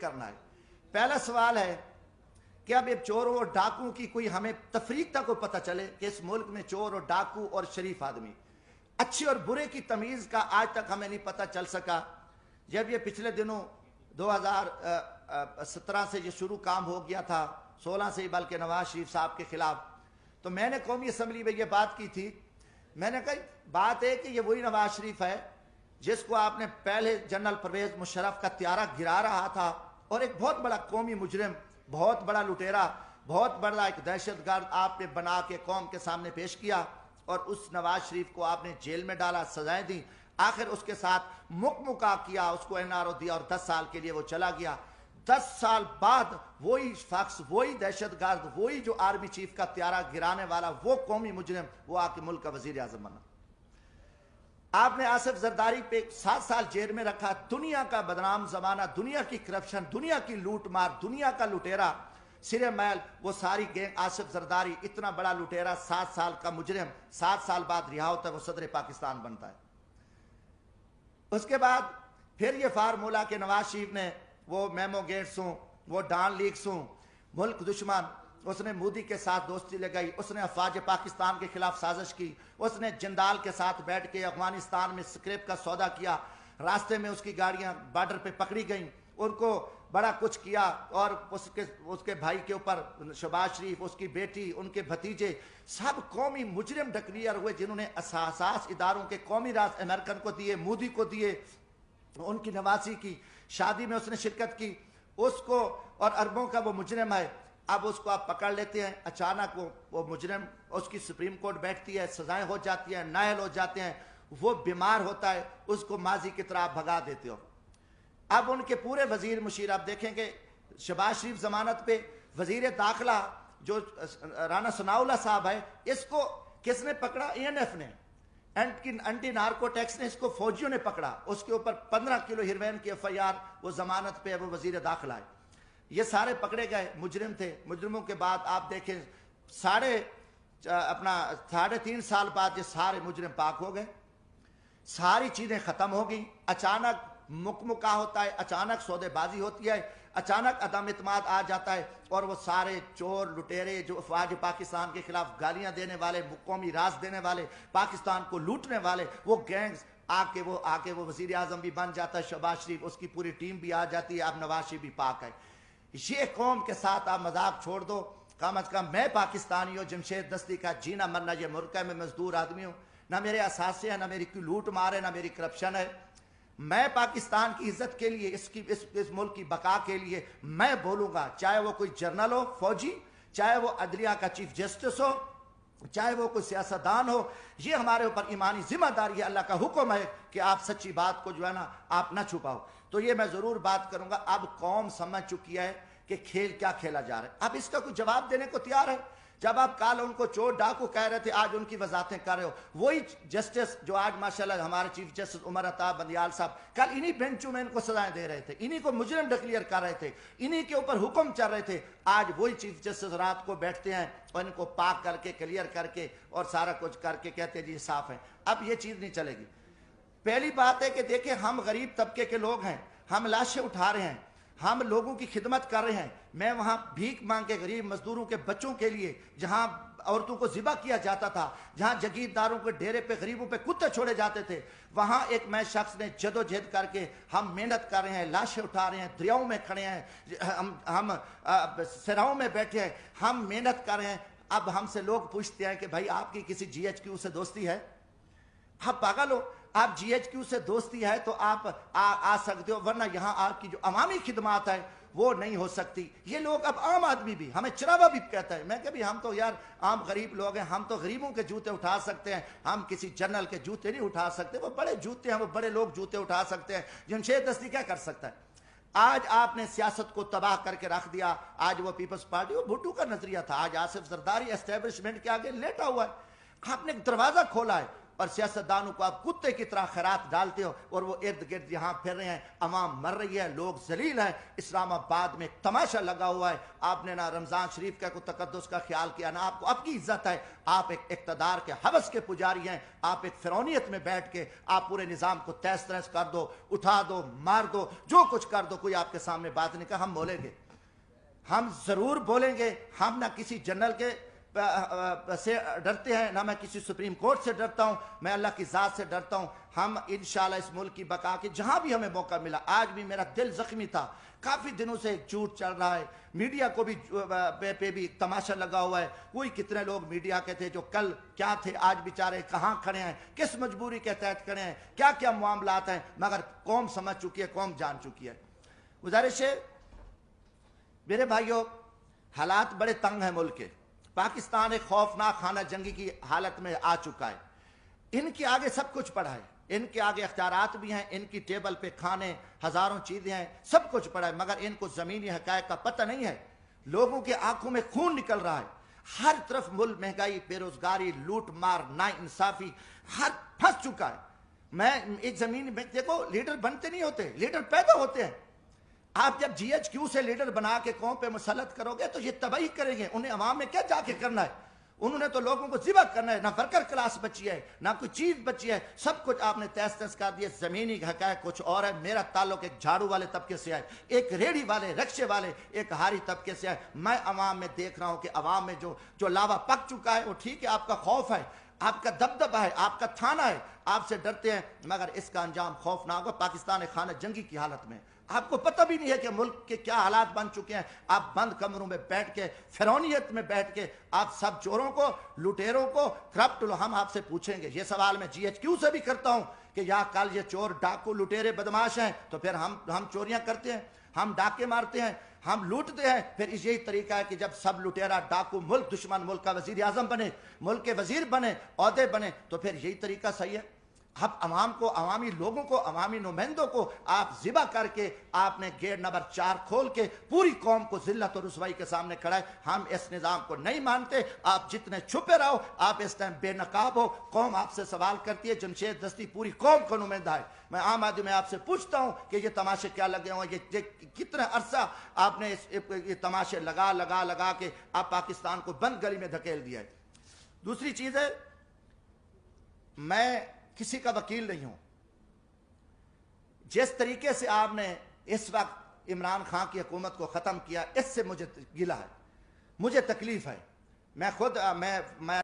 کرنا ہے۔ پہلا سوال ہے کہ اب یہ چوروں اور ڈاکوں کی کوئی ہمیں تفریق تک کو پتہ چلے کہ اس ملک میں چور اور ڈاکو اور شریف آدمی، اچھے اور برے کی تمیز کا آج تک ہمیں نہیں پتہ چل سکا۔ جب یہ پچھلے دنوں 2017 سے یہ شروع کام ہو گیا تھا، 16 سے ہی بلکہ نواز شریف صاحب کے خلاف، تو میں نے قومی اسمبلی میں یہ بات کی تھی، میں نے کہا بات ہے کہ یہ وہی نواز شریف ہے جس کو آپ نے پہلے جنرل پرویز مشرف کا طیارہ گرا رہا تھا، اور ایک بہت بڑا قومی مجرم، بہت بڑا لٹیرا، بہت بڑا ایک دہشت گرد آپ نے بنا کے قوم کے سامنے پیش کیا، اور اس نواز شریف کو آپ نے جیل میں ڈالا، سزائیں دیں، آخر اس کے ساتھ مکمکا کیا، اس کو NRO دیا اور 10 سال کے لیے وہ چلا گیا۔ 10 سال بعد وہی شخص، وہی دہشت گرد، وہی جو آرمی چیف کا طیارہ گرانے والا، وہ قومی مجرم، وہ آ کے ملک کا وزیر اعظم بنا۔ آپ نے آصف زرداری پہ 7 سال جیل میں رکھا، دنیا کا بدنام زمانہ، دنیا کی کرپشن، دنیا کی لوٹ مار، دنیا کا لٹیرا، سرے میل، وہ ساری گینگ، آصف زرداری اتنا بڑا لٹیرا، 7 سال کا مجرم، 7 سال بعد رہا ہوتا ہے، وہ صدر پاکستان بنتا ہے۔ اس کے بعد پھر یہ فارمولا کہ نواز شریف نے وہ میمو گیٹس ہوں، وہ ڈان لیکس ہوں، ملک دشمن، اس نے مودی کے ساتھ دوستی لگائی، اس نے افواج پاکستان کے خلاف سازش کی، اس نے جندال کے ساتھ بیٹھ کے افغانستان میں سکریپ کا سودا کیا، راستے میں اس کی گاڑیاں بارڈر پہ پکڑی گئیں، ان کو بڑا کچھ کیا، اور اس کے بھائی کے اوپر شہباز شریف، اس کی بیٹی، ان کے بھتیجے، سب قومی مجرم ڈکلیئر ہوئے، جنہوں نے اساس اداروں کے قومی راز امریکن کو دیے، مودی کو دیے، ان کی نواسی کی شادی میں اس نے شرکت کی، اس کو، اور اربوں کا وہ مجرم ہے۔ اب اس کو آپ پکڑ لیتے ہیں، اچانک وہ مجرم، اس کی سپریم کورٹ بیٹھتی ہے، سزائیں ہو جاتی ہیں، نائل ہو جاتے ہیں، وہ بیمار ہوتا ہے، اس کو ماضی کی طرح بھگا دیتے ہو۔ اب ان کے پورے وزیر مشیر، آپ دیکھیں کہ شہباز شریف ضمانت پہ، وزیر داخلہ جو رانا ثناء اللہ صاحب ہے، اس کو کس نے پکڑا؟ ANF نے، اینٹی نارکو ٹیکس نے، اس کو فوجیوں نے پکڑا، اس کے اوپر 15 کلو ہیروین کی FIR، وہ ضمانت پہ ہے، وہ وزیر داخلہ ہے۔ یہ سارے پکڑے گئے، مجرم تھے۔ مجرموں کے بعد آپ دیکھیں 3.5 سال بعد یہ سارے مجرم پاک ہو گئے، ساری چیزیں ختم ہو گئیں، اچانک مکمکا ہوتا ہے، اچانک سودے بازی ہوتی ہے، اچانک عدم اعتماد آ جاتا ہے، اور وہ سارے چور لٹیرے جو افواج پاکستان کے خلاف گالیاں دینے والے، قومی راز دینے والے، پاکستان کو لوٹنے والے، وہ گینگز آ کے وہ وزیر اعظم بھی بن جاتا ہے، شہباز شریف، اس کی پوری ٹیم بھی آ جاتی ہے، اب نواز شریف بھی پاک ہے۔ یہ قوم کے ساتھ آپ مذاق چھوڑ دو، کم از کم میں پاکستانی ہوں، جمشید دستی کا جینا مرنا یہ ملک ہے، میں مزدور آدمی ہوں، نہ میرے اثاثے ہیں، نہ میری کوئی لوٹ مار ہے، نہ میری کرپشن ہے۔ میں پاکستان کی عزت کے لیے، اس ملک کی بقا کے لیے میں بولوں گا، چاہے وہ کوئی جرنل ہو، فوجی، چاہے وہ عدلیہ کا چیف جسٹس ہو، چاہے وہ کوئی سیاستدان ہو، یہ ہمارے اوپر ایمانی ذمہ داری ہے، اللہ کا حکم ہے کہ آپ سچی بات کو جو ہے نا آپ نہ چھپاؤ۔ تو یہ میں ضرور بات کروں گا، اب قوم سمجھ چکی ہے کہ کھیل کیا کھیلا جا رہا ہے، اب اس کا کوئی جواب دینے کو تیار ہے۔ جب آپ کال ان کو چور ڈاکو کہہ رہے تھے، آج ان کی وضاحتیں کر رہے ہو، وہی جسٹس جو آج ماشاءاللہ ہمارے چیف جسٹس عمر عطا بندیال صاحب کل انہی بینچوں میں ان کو سزائیں دے رہے تھے، انہی کو مجرم ڈکلیئر کر رہے تھے، انہی کے اوپر حکم چل رہے تھے، آج وہی چیف جسٹس رات کو بیٹھتے ہیں اور ان کو پاک کر کے، کلیئر کر کے اور سارا کچھ کر کے کہتے ہیں جی صاف ہے۔ اب یہ چیز نہیں چلے گی۔ پہلی بات ہے کہ دیکھیں ہم غریب طبقے کے لوگ ہیں، ہم لاشیں اٹھا رہے ہیں، ہم لوگوں کی خدمت کر رہے ہیں۔ میں وہاں بھیک مانگ کے غریب مزدوروں کے بچوں کے لیے، جہاں عورتوں کو ذبح کیا جاتا تھا، جہاں جگیرداروں کے ڈیرے پہ غریبوں پہ کتے چھوڑے جاتے تھے، وہاں ایک میں شخص نے جدوجہد کر کے ہم محنت کر رہے ہیں، لاشیں اٹھا رہے ہیں، دریاؤں میں کھڑے ہیں، ہم سراؤں میں بیٹھے ہیں، ہم محنت کر رہے ہیں۔ اب ہم سے لوگ پوچھتے ہیں کہ بھائی آپ کی کسی GHQ سے دوستی ہے؟ آپ پاگل ہو؟ آپ GHQ سے دوستی ہے تو آپ آ سکتے ہو، ورنہ یہاں آپ کی جو عوامی خدمات ہے وہ نہیں ہو سکتی۔ یہ لوگ اب عام آدمی بھی ہمیں چراوا بھی کہتا ہے، میں کہ بھی ہم تو یار عام غریب لوگ ہیں، ہم تو غریبوں کے جوتے اٹھا سکتے ہیں، ہم کسی جنرل کے جوتے نہیں اٹھا سکتے، وہ بڑے جوتے ہیں، وہ بڑے لوگ جوتے اٹھا سکتے ہیں، جمشید دستی کیا کر سکتا ہے؟ آج آپ نے سیاست کو تباہ کر کے رکھ دیا۔ آج وہ پیپلز پارٹی، وہ بھٹو کا نظریہ تھا، آج آصف زرداری اسٹیبلشمنٹ کے آگے لیٹا ہوا ہے۔ آپ نے ایک دروازہ کھولا ہے، اور سیاستدانوں کو آپ کتے کی طرح خیرات ڈالتے ہو اور وہ ارد گرد یہاں پھر رہے ہیں، عوام مر رہی ہے، لوگ ذلیل ہیں۔ اسلام آباد میں ایک تماشا لگا ہوا ہے، آپ نے نہ رمضان شریف کا کوئی تقدس کا خیال کیا، نہ آپ کو اب کی عزت ہے۔ آپ ایک اقتدار کے ہوس کے پجاری ہیں، آپ ایک فرعونیت میں بیٹھ کے آپ پورے نظام کو تہس نہس کر دو، اٹھا دو، مار دو، جو کچھ کر دو، کوئی آپ کے سامنے بات نہیں کہا۔ ہم بولیں گے، ہم ضرور بولیں گے، ہم نہ کسی جنرل کے سے ڈرتے ہیں، نہ میں کسی سپریم کورٹ سے ڈرتا ہوں، میں اللہ کی ذات سے ڈرتا ہوں۔ ہم انشاءاللہ اس ملک کی بقا کے جہاں بھی ہمیں موقع ملا، آج بھی میرا دل زخمی تھا، کافی دنوں سے ایک جھوٹ چل رہا ہے، میڈیا کو بھی پہ بھی تماشا لگا ہوا ہے۔ کوئی کتنے لوگ میڈیا کے تھے جو کل کیا تھے، آج بیچارے کہاں کھڑے ہیں، کس مجبوری کے تحت کھڑے ہیں، کیا کیا معاملات ہیں، مگر قوم سمجھ چکی ہے، قوم جان چکی ہے۔ گزارش ہے میرے بھائیوں، حالات بڑے تنگ ہیں ملک کے، پاکستان ایک خوفناک خانہ جنگی کی حالت میں آ چکا ہے۔ ان کے آگے سب کچھ پڑا ہے، ان کے آگے اختیارات بھی ہیں، ان کی ٹیبل پہ کھانے ہزاروں چیزیں ہیں، سب کچھ پڑا ہے، مگر ان کو زمینی حقائق کا پتہ نہیں ہے۔ لوگوں کے آنکھوں میں خون نکل رہا ہے، ہر طرف ملک مہنگائی، بے روزگاری، لوٹ مار، نا انصافی، ہر پھنس چکا ہے۔ میں ایک زمین میں دیکھو، لیڈر بنتے نہیں ہوتے، لیڈر پیدا ہوتے ہیں۔ آپ جب جی ایچ کیو سے لیڈر بنا کے قوم پہ مسلط کرو گے تو یہ تباہی کریں گے، انہیں عوام میں کیا جا کے کرنا ہے، انہوں نے تو لوگوں کو ذبح کرنا ہے، نہ ورکر کلاس بچی ہے، نہ کوئی چیز بچی ہے، سب کچھ آپ نے تہس نہس کر دیا۔ زمینی حقائق کچھ اور ہے۔ میرا تعلق ایک جھاڑو والے طبقے سے ہے، ایک ریڑھی والے، رکشے والے، ایک ہاری طبقے سے ہے۔ میں عوام میں دیکھ رہا ہوں کہ عوام میں جو لاوا پک چکا ہے، وہ ٹھیک ہے، آپ کا خوف ہے، آپ کا دبدبہ ہے، آپ کا تھانہ ہے، آپ سے ڈرتے ہیں، مگر اس کا انجام خوفناک ہوگا۔ پاکستان ایک خانہ جنگی کی حالت میں، آپ کو پتہ بھی نہیں ہے کہ ملک کے کیا حالات بن چکے ہیں۔ آپ بند کمروں میں بیٹھ کے، فرعونیت میں بیٹھ کے، آپ سب چوروں کو، لٹیروں کو، کرپٹ لو، ہم آپ سے پوچھیں گے۔ یہ سوال میں جی ایچ کیو سے بھی کرتا ہوں کہ یا کل یہ چور، ڈاکو، لٹیرے، بدماش ہیں تو پھر ہم چوریاں کرتے ہیں، ہم ڈاکے مارتے ہیں، ہم لوٹتے ہیں، پھر یہی طریقہ ہے کہ جب سب لٹیرا، ڈاکو، ملک دشمن، ملک کا وزیر اعظم بنے، ملک کے وزیر بنے، عہدے بنے، تو پھر یہی طریقہ صحیح ہے۔ اب عوام کو، عوامی لوگوں کو، عوامی نمائندوں کو آپ ذبح کر کے آپ نے گیٹ نمبر 4 کھول کے پوری قوم کو ذلت اور رسوائی کے سامنے کھڑا ہے۔ ہم اس نظام کو نہیں مانتے، آپ جتنے چھپے رہو، آپ اس ٹائم بے نقاب ہو، قوم آپ سے سوال کرتی ہے، جمشید دستی پوری قوم کا نمائندہ ہے۔ میں عام آدمی میں آپ سے پوچھتا ہوں کہ یہ تماشے کیا لگے ہوں، یہ کتنا عرصہ آپ نے یہ تماشے لگا کے آپ پاکستان کو بند گلی میں دھکیل دیا ہے۔ دوسری چیز ہے، میں کسی کا وکیل نہیں ہوں، جس طریقے سے آپ نے اس وقت عمران خان کی حکومت کو ختم کیا، اس سے مجھے گلہ ہے، مجھے تکلیف ہے۔ میں خود میں